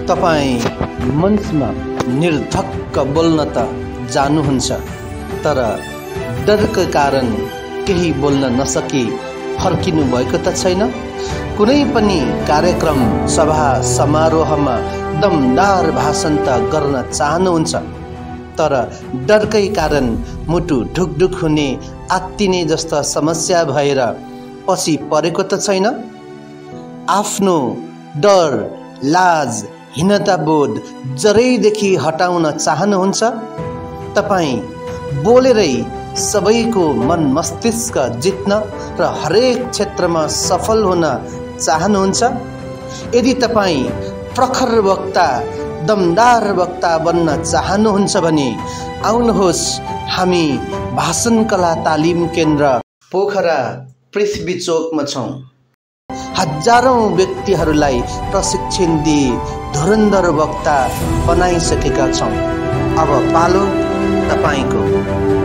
तपाईं मञ्चमा निर्धक्क बोल्न त जान्नुहुन्छ, तर डरका कारण केही बोल्न नसकी फर्किनु भएको त छैन? कुनै पनि कार्यक्रम सभा समारोहमा दमदार भाषण त गर्न चाहनुहुन्छ, तर डरकै कारण मुटु ढुकढुक हुने, आत्तिने जस्ता समस्या भएर पछि परेको त छैन? आफ्नो डर, लाज, हीनताबोध जरैदेखि हटाउन चाहनुहुन्छ? तपाईँ बोलेरै सबैको मन मस्तिष्क जित्न र हरेक क्षेत्रमा सफल हुन चाहनुहुन्छ? यदि तपाईँ प्रखर वक्ता, दमदार वक्ता बन्न चाहनुहुन्छ भने आउनुहोस्, हामी भाषण कला तालिम केन्द्र पोखरा पृथ्वी चोकमा छौँ। हजारौं व्यक्तिहरूलाई प्रशिक्षण दिई धुरन्धर वक्ता बनाइसकेका छौँ। अब पालो तपाईको।